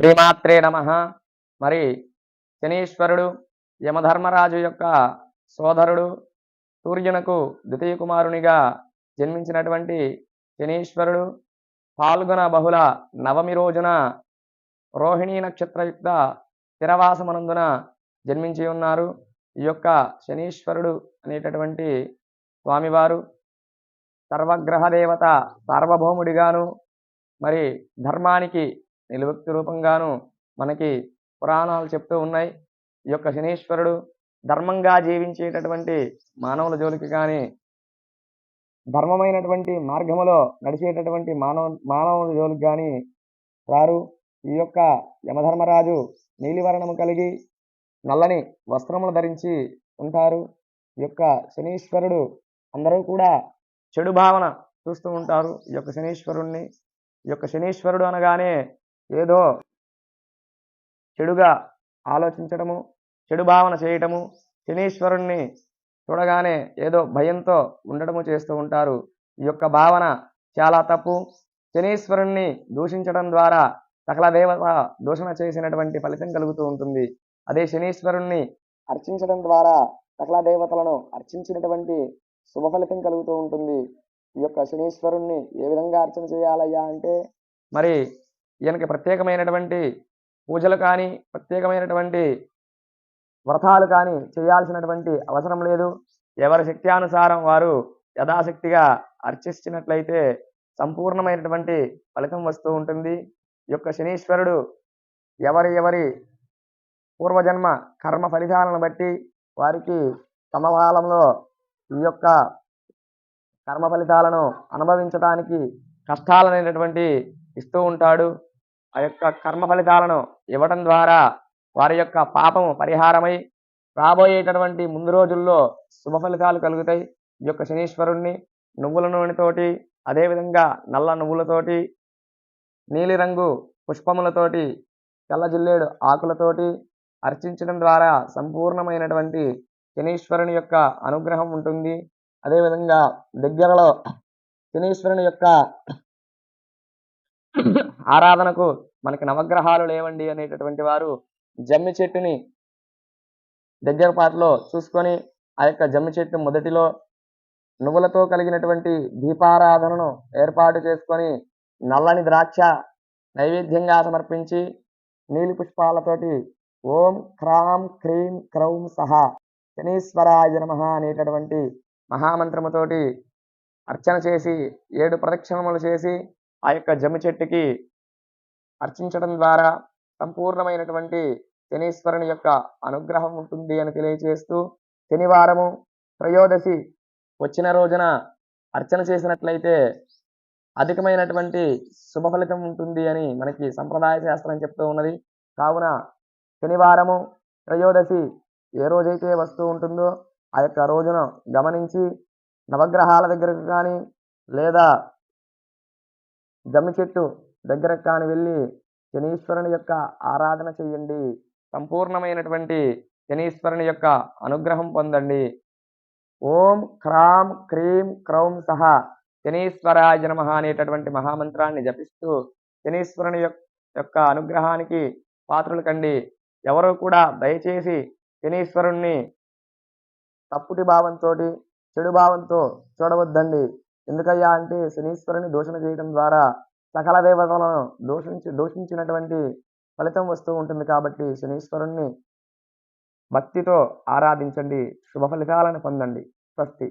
శ్రీమాత్రే నమః. మరి శనీశ్వరుడు యమధర్మరాజు యొక్క సోదరుడు, సూర్యునకు ద్వితీయ కుమారునిగా జన్మించినటువంటి శనీశ్వరుడు పాల్గొన బహుళ నవమి రోజున రోహిణీ నక్షత్రయుక్త స్థిరవాసమనందున జన్మించి ఉన్నారు. ఈ యొక్క శనీశ్వరుడు అనేటటువంటి స్వామివారు సర్వగ్రహ దేవత సార్వభౌముడిగాను, మరి ధర్మానికి నిలువెత్తు రూపంగాను మనకి పురాణాలు చెప్తూ ఉన్నాయి. ఈ యొక్క శనీశ్వరుడు ధర్మంగా జీవించేటటువంటి మానవుల జోలికి కానీ, ధర్మమైనటువంటి మార్గములో నడిచేటటువంటి మానవుల జోలికి కానీ రారు. ఈ యొక్క యమధర్మరాజు నీలివర్ణము కలిగి నల్లని వస్త్రములు ధరించి ఉంటారు. ఈ యొక్క శనీశ్వరుడు అందరూ కూడా చెడు భావన చూస్తూ ఉంటారు ఈ యొక్క శనీశ్వరుణ్ణి. ఈ యొక్క శనీశ్వరుడు అనగానే ఏదో చెడుగా ఆలోచించడము, చెడు భావన చేయటము, శనీశ్వరుణ్ణి చూడగానే ఏదో భయంతో ఉండడము చేస్తూ ఉంటారు. ఈ యొక్క భావన చాలా తప్పు. శనీశ్వరుణ్ణి దూషించడం ద్వారా సకల దేవత దూషణ చేసినటువంటి ఫలితం కలుగుతూ ఉంటుంది. అదే శనీశ్వరుణ్ణి అర్చించడం ద్వారా సకల దేవతలను అర్చించినటువంటి శుభ ఫలితం కలుగుతూ ఉంటుంది. ఈ యొక్క శనీశ్వరుణ్ణి ఏ విధంగా అర్చన చేయాలయ్యా అంటే, మరి ఈయనకి ప్రత్యేకమైనటువంటి పూజలు కానీ, ప్రత్యేకమైనటువంటి వ్రతాలు కానీ చేయాల్సినటువంటి అవసరం లేదు. ఎవరి శక్త్యానుసారం వారు యథాశక్తిగా అర్చించినట్లయితే సంపూర్ణమైనటువంటి ఫలితం వస్తూ ఉంటుంది. ఈ యొక్క శనీశ్వరుడు ఎవరి పూర్వజన్మ కర్మ ఫలితాలను బట్టి వారికి సమకాలంలో ఈ యొక్క కర్మ ఫలితాలను అనుభవించడానికి కష్టాలనేటటువంటి ఇస్తూ ఉంటాడు. ఆ యొక్క కర్మ ఫలితాలను ఇవ్వడం ద్వారా వారి యొక్క పాపము పరిహారమై రాబోయేటటువంటి ముందు రోజుల్లో శుభ ఫలితాలు కలుగుతాయి. ఈ యొక్క శనీశ్వరుణ్ణి నువ్వుల నూనెతోటి, అదేవిధంగా నల్ల నువ్వులతోటి, నీలిరంగు పుష్పములతోటి, తెల్ల జిల్లేడు ఆకులతోటి అర్చించడం ద్వారా సంపూర్ణమైనటువంటి శనీశ్వరుని యొక్క అనుగ్రహం ఉంటుంది. అదేవిధంగా దగ్గరలో శనీశ్వరుని యొక్క ఆరాధనకు మనకి నవగ్రహాలు లేవండి అనేటటువంటి వారు జమ్మి చెట్టుని దగ్గరపాటులో చూసుకొని ఆ యొక్క జమ్మి చెట్టు మొదటిలో నువ్వులతో కలిగినటువంటి దీపారాధనను ఏర్పాటు చేసుకొని నల్లని ద్రాక్ష నైవేద్యంగా సమర్పించి నీలి పుష్పాలతోటి ఓం క్రాం క్రీం క్రౌం సహా శనీశ్వరాయ నమః అనేటటువంటి మహామంత్రముతోటి అర్చన చేసి 7 ప్రదక్షిణములు చేసి ఆ యొక్క జమ్మి చెట్టుకి అర్చించడం ద్వారా సంపూర్ణమైనటువంటి శనీశ్వరుని యొక్క అనుగ్రహం ఉంటుంది అని తెలియజేస్తూ, శనివారము త్రయోదశి వచ్చిన రోజున అర్చన చేసినట్లయితే అధికమైనటువంటి శుభ ఫలితం ఉంటుంది అని మనకి సంప్రదాయ శాస్త్రం చెప్తూ ఉన్నది. కావున శనివారము త్రయోదశి ఏ రోజైతే వస్తూ ఉంటుందో ఆ యొక్క రోజున గమనించి నవగ్రహాల దగ్గరకు కానీ, లేదా జమ్మి చెట్టు దగ్గరకు కానీ వెళ్ళి శనీశ్వరుని యొక్క ఆరాధన చెయ్యండి. సంపూర్ణమైనటువంటి శనీశ్వరుని యొక్క అనుగ్రహం పొందండి. ఓం క్రాం క్రీం క్రౌం సహా శనీశ్వరాయ నమః అనేటటువంటి మహామంత్రాన్ని జపిస్తూ శనీశ్వరుని యొక్క అనుగ్రహానికి పాత్రులు కండి. ఎవరు కూడా దయచేసి శనీశ్వరుణ్ణి తప్పుటి భావంతో, చెడు భావంతో చూడవద్దండి. ఎందుకయ్యా అంటే శనీశ్వరుని దూషణ చేయడం ద్వారా సకల దేవతలను దూషించినటువంటి ఫలితం వస్తూ ఉంటుంది. కాబట్టి శనీశ్వరుణ్ణి భక్తితో ఆరాధించండి, శుభ ఫలితాలను పొందండి. స్వస్తి.